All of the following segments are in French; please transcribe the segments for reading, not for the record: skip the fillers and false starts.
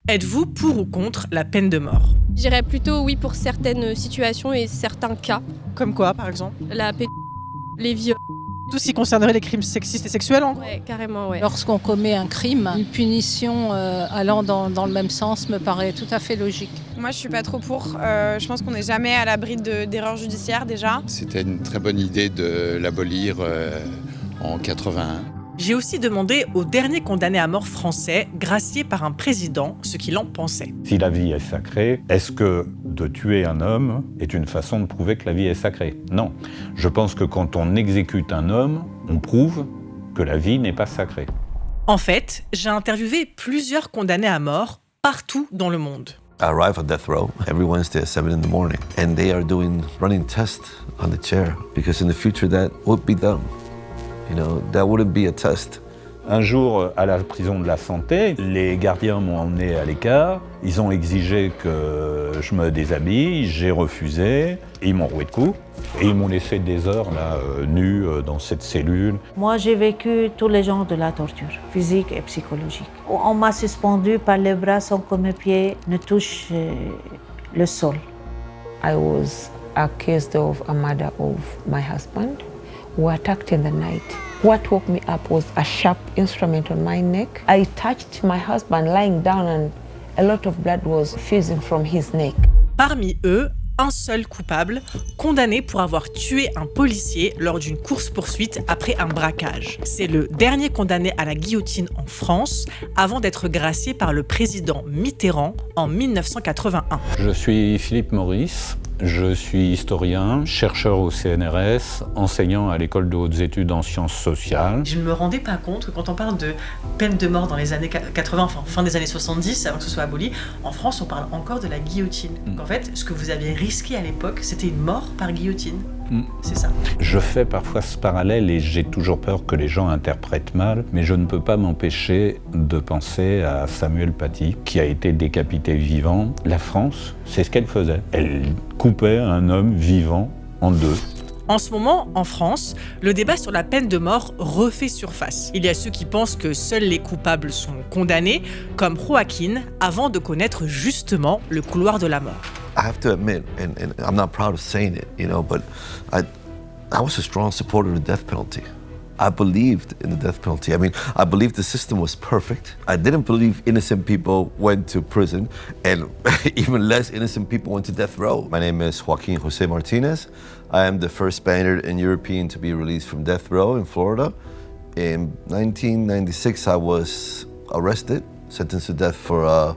Êtes-vous pour ou contre la peine de mort ? Je dirais plutôt oui pour certaines situations et certains cas. Comme quoi, par exemple ? Les viols. Tout ce qui concernerait les crimes sexistes et sexuels, en gros ? Ouais, carrément, ouais. Lorsqu'on commet un crime, une punition allant dans le même sens me paraît tout à fait logique. Moi, je suis pas trop pour. Je pense qu'on n'est jamais à l'abri d'erreurs judiciaires déjà. C'était une très bonne idée de l'abolir en 81. J'ai aussi demandé au dernier condamné à mort français, gracié par un président, ce qu'il en pensait. Si la vie est sacrée, est-ce que de tuer un homme est une façon de prouver que la vie est sacrée ? Non. Je pense que quand on exécute un homme, on prouve que la vie n'est pas sacrée. En fait, j'ai interviewé plusieurs condamnés à mort partout dans le monde. I arrive at death row every Wednesday at 7 in the morning, and they are doing running tests on the chair because in the future that would be done. You know, that wouldn't be a test. Un jour, à la prison de la Santé, les gardiens m'ont emmené à l'écart. Ils ont exigé que je me déshabille, j'ai refusé. Ils m'ont roué de coups et ils m'ont laissé des heures là, nu dans cette cellule. Moi, j'ai vécu tous les genres de la torture, physique et psychologique. On m'a suspendu par les bras sans que mes pieds ne touchent le sol. I was accused of a murder of my husband. We were attacked in the night. What woke me up was a sharp instrument on my neck. I touched my husband lying down and a lot of blood was fusing from his neck. Parmi eux, un seul coupable, condamné pour avoir tué un policier lors d'une course-poursuite après un braquage. C'est le dernier condamné à la guillotine en France, avant d'être gracié par le président Mitterrand en 1981. Je suis Philippe Maurice. Je suis historien, chercheur au CNRS, enseignant à l'école de hautes études en sciences sociales. Je ne me rendais pas compte que quand on parle de peine de mort dans les années 80, enfin fin des années 70, avant que ce soit aboli, en France on parle encore de la guillotine. Donc en fait, ce que vous aviez risqué à l'époque, c'était une mort par guillotine. C'est ça. Je fais parfois ce parallèle et j'ai toujours peur que les gens interprètent mal, mais je ne peux pas m'empêcher de penser à Samuel Paty, qui a été décapité vivant. La France, c'est ce qu'elle faisait. Elle coupait un homme vivant en deux. En ce moment, en France, le débat sur la peine de mort refait surface. Il y a ceux qui pensent que seuls les coupables sont condamnés, comme Joaquin, avant de connaître justement le couloir de la mort. I have to admit, and I'm not proud of saying it, you know, but I was a strong supporter of the death penalty. I believed in the death penalty. I mean, I believed the system was perfect. I didn't believe innocent people went to prison, and even less innocent people went to death row. My name is Joaquin Jose Martinez. I am the first Spaniard and European to be released from death row in Florida. In 1996, I was arrested, sentenced to death for a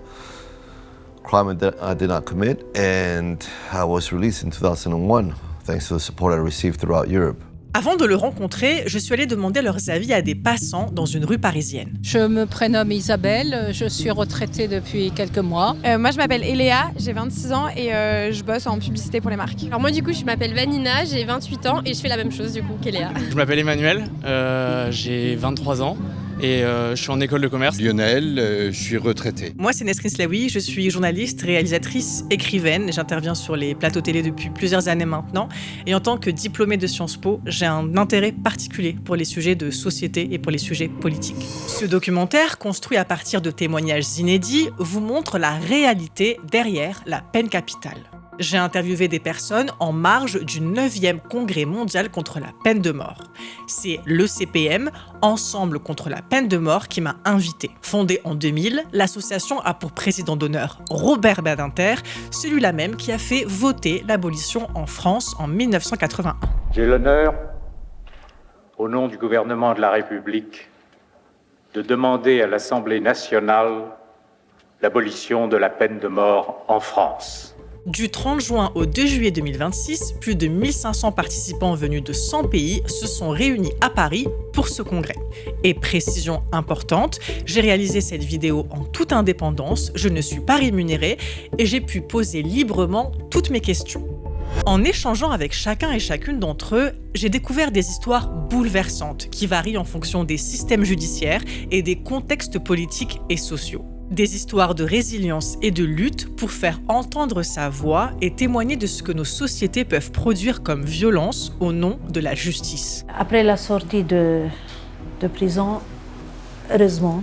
crime that I did not commit, and I was released in 2001, thanks to the support I received throughout Europe. Avant de le rencontrer, je suis allée demander leurs avis à des passants dans une rue parisienne. Je me prénomme Isabelle, je suis retraitée depuis quelques mois. Moi, je m'appelle Eléa, j'ai 26 ans et je bosse en publicité pour les marques. Alors moi du coup je m'appelle Vanina, j'ai 28 ans et je fais la même chose du coup qu'Eléa. Je m'appelle Emmanuel, j'ai 23 ans. Et je suis en école de commerce. Lionel, je suis retraité. Moi, c'est Nesrine Slaoui, je suis journaliste, réalisatrice, écrivaine. J'interviens sur les plateaux télé depuis plusieurs années maintenant. Et en tant que diplômée de Sciences Po, j'ai un intérêt particulier pour les sujets de société et pour les sujets politiques. Ce documentaire, construit à partir de témoignages inédits, vous montre la réalité derrière la peine capitale. J'ai interviewé des personnes en marge du 9e congrès mondial contre la peine de mort. C'est l'ECPM, Ensemble contre la peine de mort, qui m'a invité. Fondée en 2000, l'association a pour président d'honneur Robert Badinter, celui-là même qui a fait voter l'abolition en France en 1981. J'ai l'honneur, au nom du gouvernement de la République, de demander à l'Assemblée nationale l'abolition de la peine de mort en France. Du 30 juin au 2 juillet 2026, plus de 1500 participants venus de 100 pays se sont réunis à Paris pour ce congrès. Et précision importante, j'ai réalisé cette vidéo en toute indépendance, je ne suis pas rémunérée et j'ai pu poser librement toutes mes questions. En échangeant avec chacun et chacune d'entre eux, j'ai découvert des histoires bouleversantes qui varient en fonction des systèmes judiciaires et des contextes politiques et sociaux. Des histoires de résilience et de lutte pour faire entendre sa voix et témoigner de ce que nos sociétés peuvent produire comme violence au nom de la justice. Après la sortie de prison, heureusement,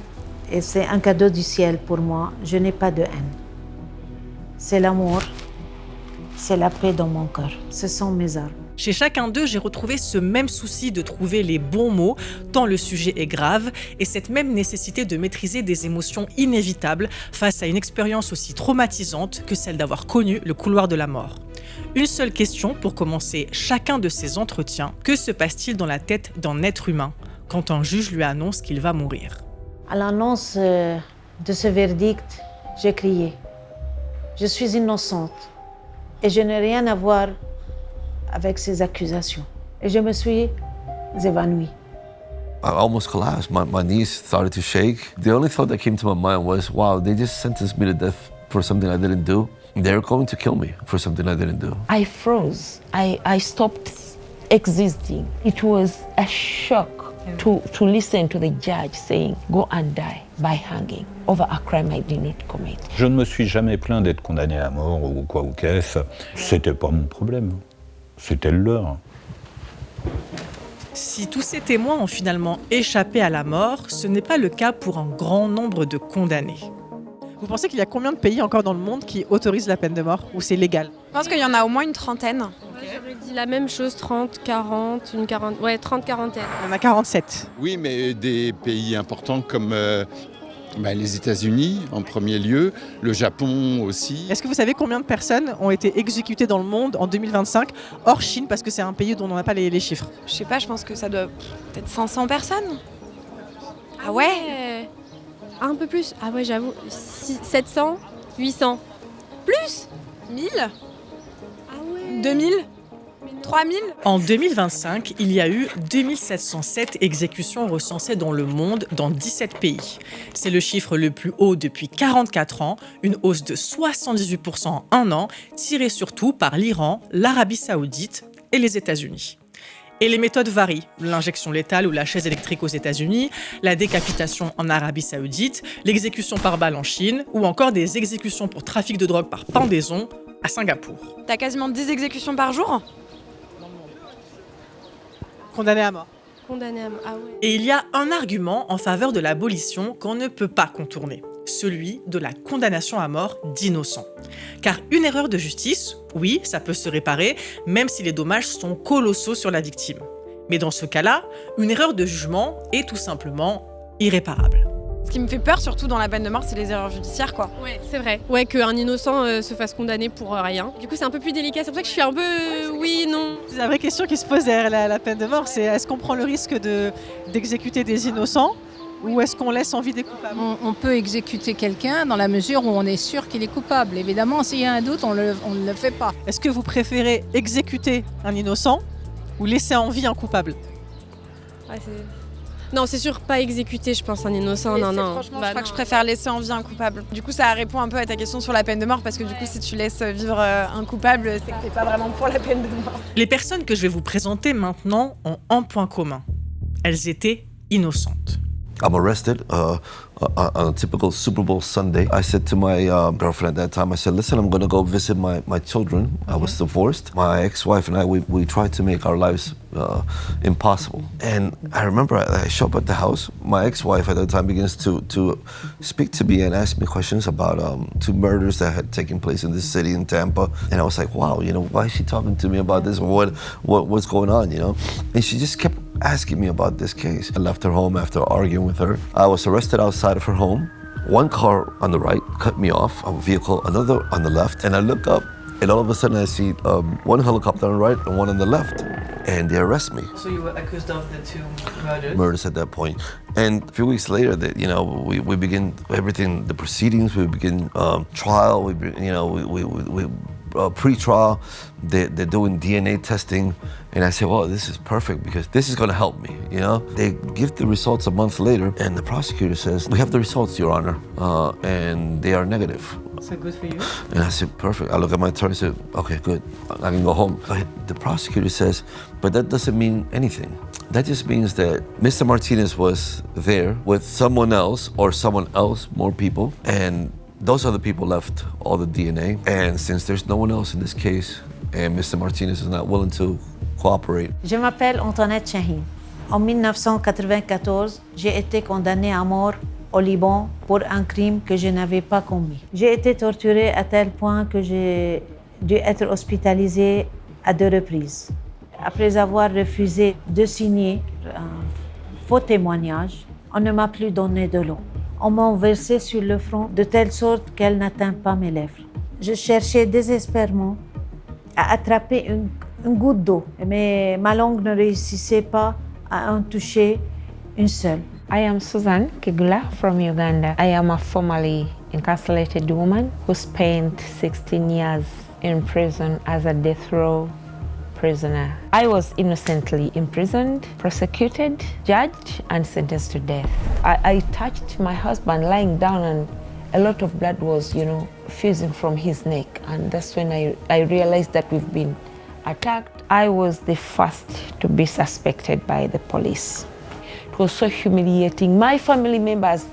Et c'est un cadeau du ciel pour moi. Je n'ai pas de haine. C'est l'amour, c'est la paix dans mon cœur. Ce sont mes armes. Chez chacun d'eux, j'ai retrouvé ce même souci de trouver les bons mots, tant le sujet est grave, et cette même nécessité de maîtriser des émotions inévitables face à une expérience aussi traumatisante que celle d'avoir connu le couloir de la mort. Une seule question pour commencer chacun de ces entretiens. Que se passe-t-il dans la tête d'un être humain quand un juge lui annonce qu'il va mourir? À l'annonce de ce verdict, j'ai crié. Je suis innocente et je n'ai rien à voir avec ces accusations. Et je me suis évanouie. I almost collapsed. My knees started to shake. The only thought that came to my mind was, wow, they just sentenced me to death for something I didn't do. They're going to kill me for something I didn't do. I froze. I stopped existing. It was a shock to listen to the judge saying, go and die by hanging over a crime I did not commit. Je ne me suis jamais plaint d'être condamné à mort ou quoi ou qu'est-ce. C'était pas mon problème. C'était le leur. Si tous ces témoins ont finalement échappé à la mort, ce n'est pas le cas pour un grand nombre de condamnés. Vous pensez qu'il y a combien de pays encore dans le monde qui autorisent la peine de mort, ou c'est légal? Je pense qu'il y en a au moins une trentaine. J'aurais dit la même chose, 30, 40, une 40, ouais, 30, quarantaine. Il y en a 47. Oui, mais des pays importants comme les États-Unis en premier lieu, le Japon aussi. Est-ce que vous savez combien de personnes ont été exécutées dans le monde en 2025, hors Chine, parce que c'est un pays dont on n'a pas les chiffres? Je sais pas, je pense que ça doit peut-être 500 personnes. Ah ouais? Un peu plus. Ah ouais, j'avoue. 700, 800. Plus 1000? Ah ouais. 2000? 3000? En 2025, il y a eu 2707 exécutions recensées dans le monde, dans 17 pays. C'est le chiffre le plus haut depuis 44 ans, une hausse de 78% en un an, tirée surtout par l'Iran, l'Arabie Saoudite et les États-Unis. Et les méthodes varient. L'injection létale ou la chaise électrique aux États-Unis, la décapitation en Arabie Saoudite, l'exécution par balle en Chine, ou encore des exécutions pour trafic de drogue par pendaison à Singapour. T'as quasiment 10 exécutions par jour? Condamné à mort. Condamné à mort, ah ouais. Et il y a un argument en faveur de l'abolition qu'on ne peut pas contourner, celui de la condamnation à mort d'innocents. Car une erreur de justice, oui, ça peut se réparer, même si les dommages sont colossaux sur la victime. Mais dans ce cas-là, une erreur de jugement est tout simplement irréparable. Ce qui me fait peur, surtout dans la peine de mort, c'est les erreurs judiciaires, quoi. Ouais, c'est vrai. Ouais, qu'un innocent se fasse condamner pour rien. Du coup, c'est un peu plus délicat. C'est pour ça que je suis un peu oui, non. C'est la vraie question qui se pose derrière la peine de mort, c'est est-ce qu'on prend le risque d'exécuter des innocents ou est-ce qu'on laisse en vie des coupables? On peut exécuter quelqu'un dans la mesure où on est sûr qu'il est coupable. Évidemment, s'il y a un doute, on ne le fait pas. Est-ce que vous préférez exécuter un innocent ou laisser en vie un coupable? Ouais, non, c'est sûr, pas exécuter, je pense, un innocent, non. Franchement, je crois que je préfère laisser en vie un coupable. Du coup, ça répond un peu à ta question sur la peine de mort, parce que du coup, si tu laisses vivre un coupable, c'est que t'es pas vraiment pour la peine de mort. Les personnes que je vais vous présenter maintenant ont un point commun. Elles étaient innocentes. I'm arrested on a typical Super Bowl Sunday. I said to my girlfriend at that time, I said, listen, I'm going to go visit my children. I was divorced. My ex-wife and I, we tried to make our lives impossible. And I remember I show up at the house. My ex-wife at that time begins to speak to me and ask me questions about 2 murders that had taken place in this city in Tampa. And I was like, wow, why is she talking to me about this? What's going on, And she just kept asking me about this case. I left her home after arguing with her. I was arrested outside of her home. One car on the right cut me off, a vehicle, another on the left. And I look up, and all of a sudden I see one helicopter on the right and one on the left. And they arrest me. So you were accused of the 2 murders? Murders at that point. And a few weeks later, we begin everything, the proceedings, we begin trial, we pre-trial, they're doing DNA testing, and I say, well, this is perfect because this is going to help me, They give the results a month later, and the prosecutor says, we have the results, Your Honor, and they are negative. So good for you? And I said, perfect. I look at my attorney and said, okay, good, I can go home. But the prosecutor says, but that doesn't mean anything. That just means that Mr. Martinez was there with someone else or someone else, more people, and those other people left all the DNA. And since there's no one else in this case, and Mr. Martinez is not willing to cooperate. Je m'appelle Antoinette Chahine. En 1994, j'ai été condamnée à mort au Liban pour un crime que je n'avais pas commis. J'ai été torturée à tel point que j'ai dû être hospitalisée à 2 reprises. Après avoir refusé de signer un faux témoignage, on ne m'a plus donné de l'eau. On m'a versé sur le front de telle sorte qu'elle n'atteint pas mes lèvres. Je cherchais désespérément à attraper une goutte d'eau, mais ma langue ne réussissait pas à en toucher une seule. I am Susan Kigula from Uganda. I am a formerly incarcerated woman who spent 16 years in prison as a death row prisoner. I was innocently imprisoned, prosecuted, judged, and sentenced to death. I touched my husband lying down, and a lot of blood was, fusing from his neck. And that's when I realized that we've been attacked. I was the first to be suspected by the police. It was so humiliating. My family members,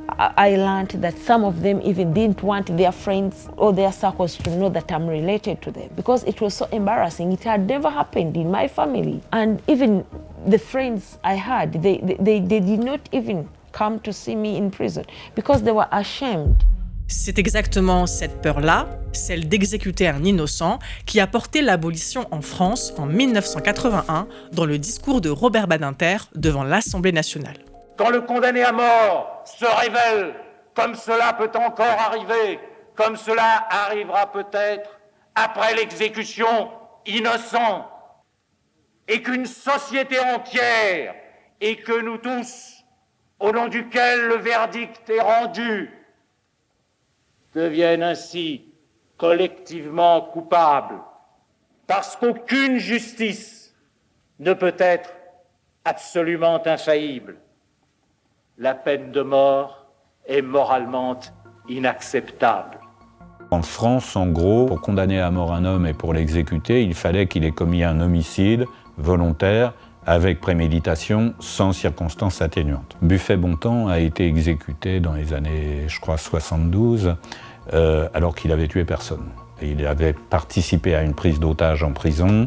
I learned that some of them even didn't want their friends or their circles to know that I'm related to them because it was so embarrassing. It had never happened in my family. And even the friends I had, they did not even come to see me in prison because they were ashamed. C'est exactement cette peur-là, celle d'exécuter un innocent, qui a porté l'abolition en France en 1981 dans le discours de Robert Badinter devant l'Assemblée nationale. Quand le condamné à mort se révèle, comme cela peut encore arriver, comme cela arrivera peut-être après l'exécution, innocent, et qu'une société entière, et que nous tous, au nom duquel le verdict est rendu, deviennent ainsi collectivement coupables, parce qu'aucune justice ne peut être absolument infaillible. La peine de mort est moralement inacceptable. En France, en gros, pour condamner à mort un homme et pour l'exécuter, il fallait qu'il ait commis un homicide volontaire avec préméditation, sans circonstances atténuantes. Buffet-Bontemps a été exécuté dans les années, je crois, 72, alors qu'il avait tué personne. Et il avait participé à une prise d'otage en prison,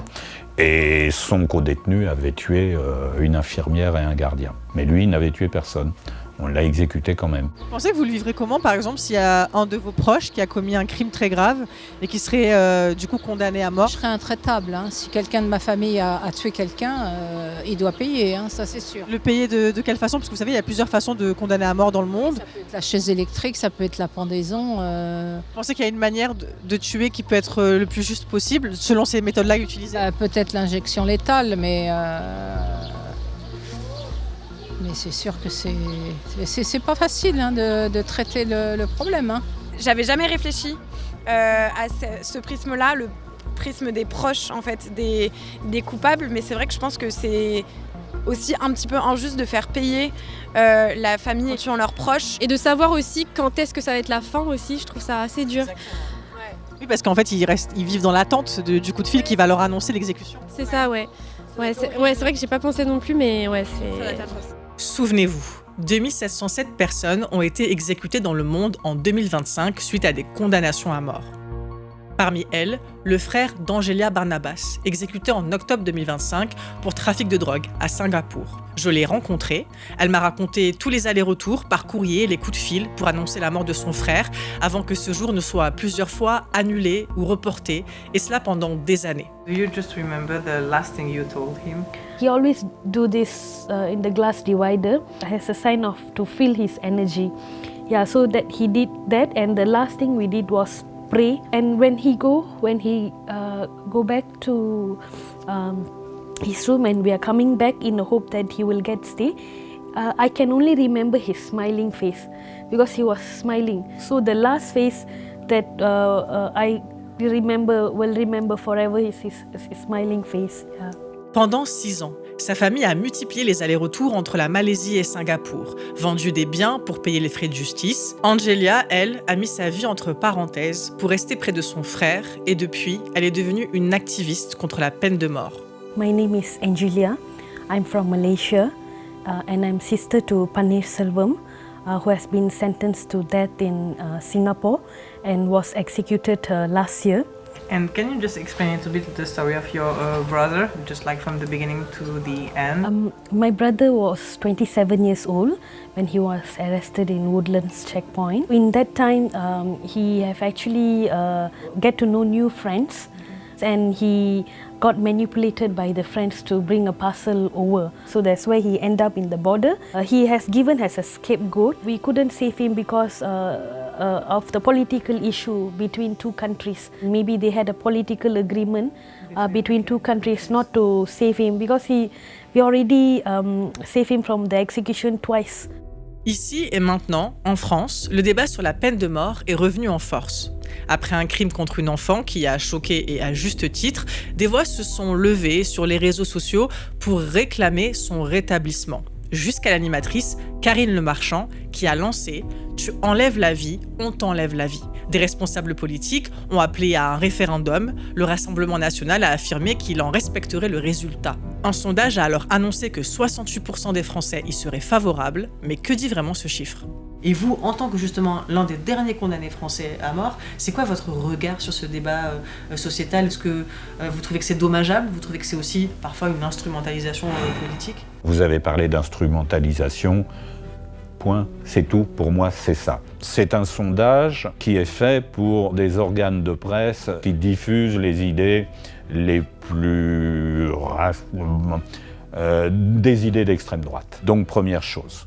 et son codétenu avait tué une infirmière et un gardien. Mais lui, n'avait tué personne. On l'a exécuté quand même. Vous pensez que vous le vivrez comment, par exemple, s'il y a un de vos proches qui a commis un crime très grave et qui serait du coup condamné à mort? Je serais intraitable. Hein. Si quelqu'un de ma famille a tué quelqu'un, il doit payer, hein, ça c'est sûr. Le payer de quelle façon? Parce que vous savez, il y a plusieurs façons de condamner à mort dans le monde. Ça peut être la chaise électrique, ça peut être la pendaison. Vous pensez qu'il y a une manière de tuer qui peut être le plus juste possible, selon ces méthodes-là utilisées? Peut-être l'injection létale, mais c'est sûr que c'est pas facile hein, de traiter le problème. Hein. J'avais jamais réfléchi à ce prisme-là, le prisme des proches en fait, des coupables, mais c'est vrai que je pense que c'est aussi un petit peu injuste de faire payer la famille en tuant leurs proches. Et de savoir aussi quand est-ce que ça va être la fin aussi, je trouve ça assez dur. Ouais. Oui, parce qu'en fait, ils vivent dans l'attente du coup de fil qui va leur annoncer l'exécution. C'est ça, ouais. C'est vrai que j'ai pas pensé non plus, mais ouais, c'est... Souvenez-vous, 2707 personnes ont été exécutées dans le monde en 2025 suite à des condamnations à mort. Parmi elles, le frère d'Angelia Barnabas, exécuté en octobre 2025 pour trafic de drogue à Singapour. Je l'ai rencontrée, elle m'a raconté tous les allers-retours par courrier et les coups de fil pour annoncer la mort de son frère avant que ce jour ne soit plusieurs fois annulé ou reporté, et cela pendant des années. Do you just remember the last thing you told him? He always do this in the glass divider as a sign of to feel his energy. Yeah, so that he did that, and the last thing we did was pray. And when he go back to his room, and we are coming back in the hope that he will get stay, I can only remember his smiling face because he was smiling. So the last face that I will remember forever is his smiling face. Yeah. Pendant 6 ans, sa famille a multiplié les allers-retours entre la Malaisie et Singapour, vendu des biens pour payer les frais de justice. Angelia, elle, a mis sa vie entre parenthèses pour rester près de son frère et depuis, elle est devenue une activiste contre la peine de mort. My name is Angelia. I'm from Malaysia and I'm sister to Paneerselvam, who has been sentenced to death in Singapore and was executed last year. And can you just explain a little bit the story of your brother, just like from the beginning to the end? My brother was 27 years old when he was arrested in Woodlands checkpoint. In that time, he have actually get to know new friends, and he got manipulated by the friends to bring a parcel over. So that's why he ended up in the border. He has given as a scapegoat. We couldn't save him because of the political issue between two countries. Maybe they had a political agreement between two countries not to save him because we already saved him from the execution twice. Ici et maintenant, en France, le débat sur la peine de mort est revenu en force. Après un crime contre une enfant qui a choqué et à juste titre, des voix se sont levées sur les réseaux sociaux pour réclamer son rétablissement. Jusqu'à l'animatrice Karine Le Marchand qui a lancé « Tu enlèves la vie, on t'enlève la vie ». Des responsables politiques ont appelé à un référendum. Le Rassemblement national a affirmé qu'il en respecterait le résultat. Un sondage a alors annoncé que 68% des Français y seraient favorables. Mais que dit vraiment ce chiffre ? Et vous, en tant que justement l'un des derniers condamnés français à mort, c'est quoi votre regard sur ce débat sociétal ? Est-ce que vous trouvez que c'est dommageable ? Vous trouvez que c'est aussi parfois une instrumentalisation politique ? Vous avez parlé d'instrumentalisation. Point, c'est tout, pour moi c'est ça. C'est un sondage qui est fait pour des organes de presse qui diffusent les idées les plus... des idées d'extrême droite. Donc première chose.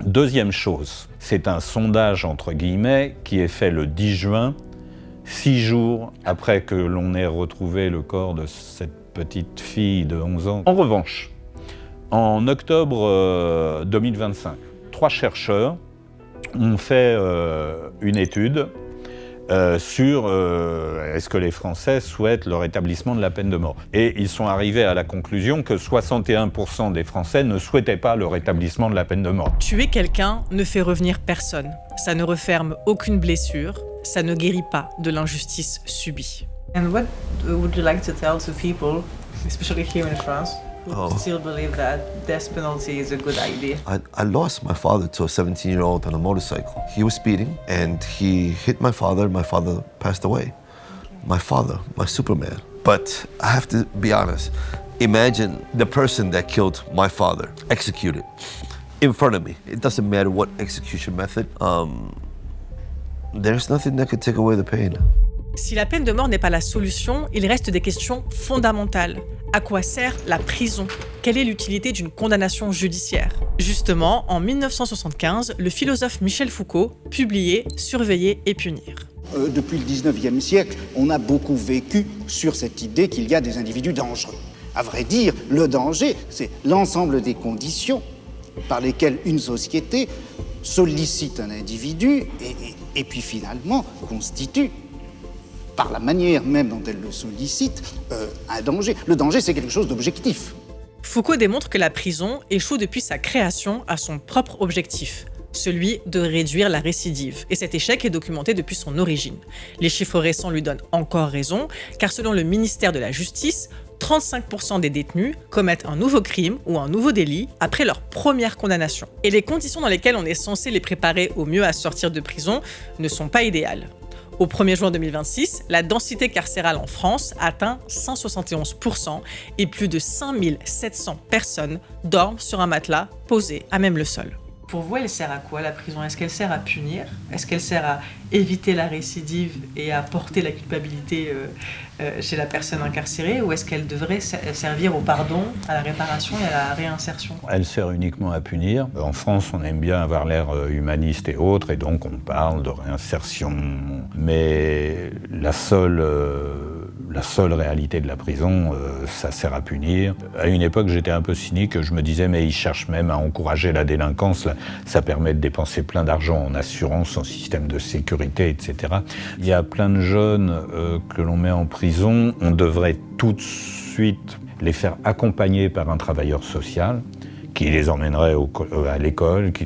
Deuxième chose, c'est un sondage entre guillemets qui est fait le 10 juin, 6 jours après que l'on ait retrouvé le corps de cette petite fille de 11 ans. En revanche, en octobre 2025, 3 chercheurs ont fait une étude sur est-ce que les Français souhaitent le rétablissement de la peine de mort. Et ils sont arrivés à la conclusion que 61% des Français ne souhaitaient pas le rétablissement de la peine de mort. Tuer quelqu'un ne fait revenir personne. Ça ne referme aucune blessure. Ça ne guérit pas de l'injustice subie. And what would you like to tell to people, especially here in France, who still believe that death penalty is a good idea? I lost my father to a 17-year-old on a motorcycle. He was speeding and he hit my father. My father passed away. My father, my Superman. But I have to be honest. Imagine the person that killed my father executed in front of me. It doesn't matter what execution method. There's nothing that could take away the pain. Si la peine de mort n'est pas la solution, il reste des questions fondamentales. À quoi sert la prison ? Quelle est l'utilité d'une condamnation judiciaire ? Justement, en 1975, le philosophe Michel Foucault publiait « Surveiller et punir ». Depuis le 19e siècle, on a beaucoup vécu sur cette idée qu'il y a des individus dangereux. À vrai dire, le danger, c'est l'ensemble des conditions par lesquelles une société sollicite un individu et puis finalement constitue, par la manière même dont elle le sollicite, un danger. Le danger, c'est quelque chose d'objectif. Foucault démontre que la prison échoue depuis sa création à son propre objectif, celui de réduire la récidive. Et cet échec est documenté depuis son origine. Les chiffres récents lui donnent encore raison, car selon le ministère de la Justice, 35% des détenus commettent un nouveau crime ou un nouveau délit après leur première condamnation. Et les conditions dans lesquelles on est censé les préparer au mieux à sortir de prison ne sont pas idéales. Au 1er juin 2026, la densité carcérale en France atteint 171% et plus de 5700 personnes dorment sur un matelas posé à même le sol. Pour vous, elle sert à quoi la prison ? Est-ce qu'elle sert à punir ? Est-ce qu'elle sert à éviter la récidive et à porter la culpabilité chez la personne incarcérée ? Ou est-ce qu'elle devrait servir au pardon, à la réparation et à la réinsertion ? Elle sert uniquement à punir. En France, on aime bien avoir l'air humaniste et autres, et donc on parle de réinsertion. Mais la seule réalité de la prison, ça sert à punir. À une époque, j'étais un peu cynique, je me disais, mais ils cherchent même à encourager la délinquance. Ça permet de dépenser plein d'argent en assurance, en système de sécurité, etc. Il y a plein de jeunes que l'on met en prison. On devrait tout de suite les faire accompagner par un travailleur social qui les emmènerait à l'école, qui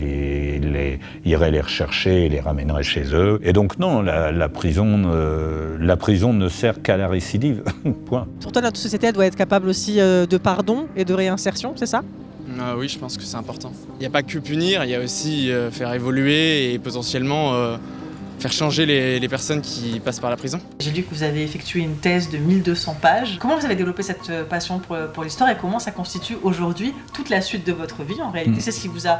irait les rechercher et les ramènerait chez eux. Et donc non, la prison ne sert qu'à la récidive. Point. Pour toi, notre société doit être capable aussi de pardon et de réinsertion, c'est ça ? Oui, je pense que c'est important. Il n'y a pas que punir, il y a aussi faire évoluer et potentiellement faire changer les personnes qui passent par la prison. J'ai lu que vous avez effectué une thèse de 1200 pages. Comment vous avez développé cette passion pour l'histoire et comment ça constitue aujourd'hui toute la suite de votre vie en réalité? C'est ce qui vous a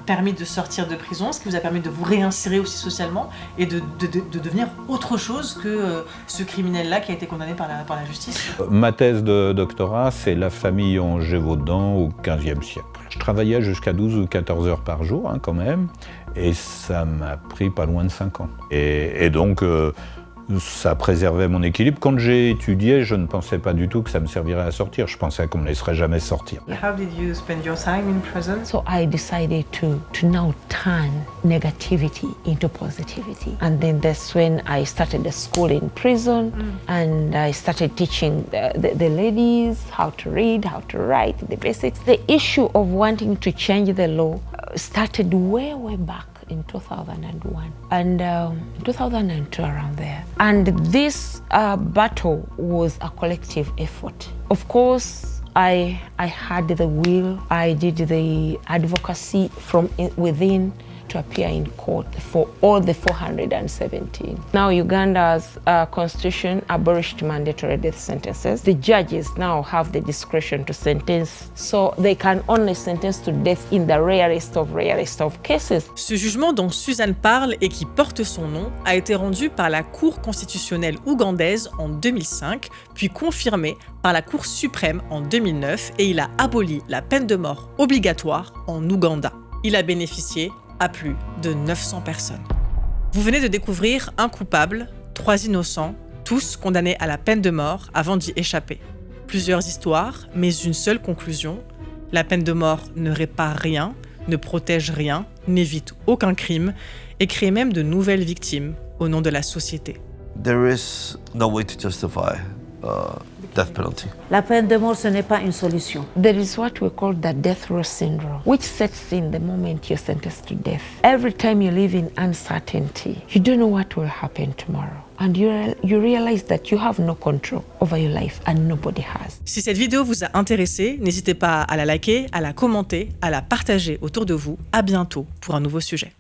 permis de sortir de prison, ce qui vous a permis de vous réinsérer aussi socialement et de devenir autre chose que ce criminel-là qui a été condamné par la justice. Ma thèse de doctorat, c'est la famille Angers-Vaudan au XVe siècle. Je travaillais jusqu'à 12 ou 14 heures par jour quand même, et ça m'a pris pas loin de 5 ans. Et donc, ça préservait mon équilibre. Quand j'ai étudié, je ne pensais pas du tout que ça me servirait à sortir. Je pensais qu'on ne me laisserait jamais sortir. How did you spend your time in prison? So I decided to now turn negativity into positivity. And then that's when I started a school in prison and I started teaching the ladies how to read, how to write, the basics. The issue of wanting to change the law started way back in 2001 and 2002, around there. And this battle was a collective effort. Of course, I had the will, I did the advocacy from within to appear in court for all the 417. Now Uganda's constitution abolished mandatory death sentences. The judges now have the discretion to sentence, so they can only sentence to death in the rarest of cases. Ce jugement dont Suzanne parle et qui porte son nom a été rendu par la Cour constitutionnelle ougandaise en 2005, puis confirmé par la Cour suprême en 2009 et il a aboli la peine de mort obligatoire en Ouganda. Il a bénéficié à plus de 900 personnes. Vous venez de découvrir un coupable, 3 innocents, tous condamnés à la peine de mort avant d'y échapper. Plusieurs histoires, mais une seule conclusion. La peine de mort ne répare rien, ne protège rien, n'évite aucun crime et crée même de nouvelles victimes au nom de la société. There is no way to justify death penalty. La peine de mort, ce n'est pas une solution. There is what we call the death row syndrome, which sets in the moment you're sentenced to death. Every time you live in uncertainty, you don't know what will happen tomorrow. And you realize that you have no control over your life and nobody has. Si cette vidéo vous a intéressé, n'hésitez pas à la liker, à la commenter, à la partager autour de vous. À bientôt pour un nouveau sujet.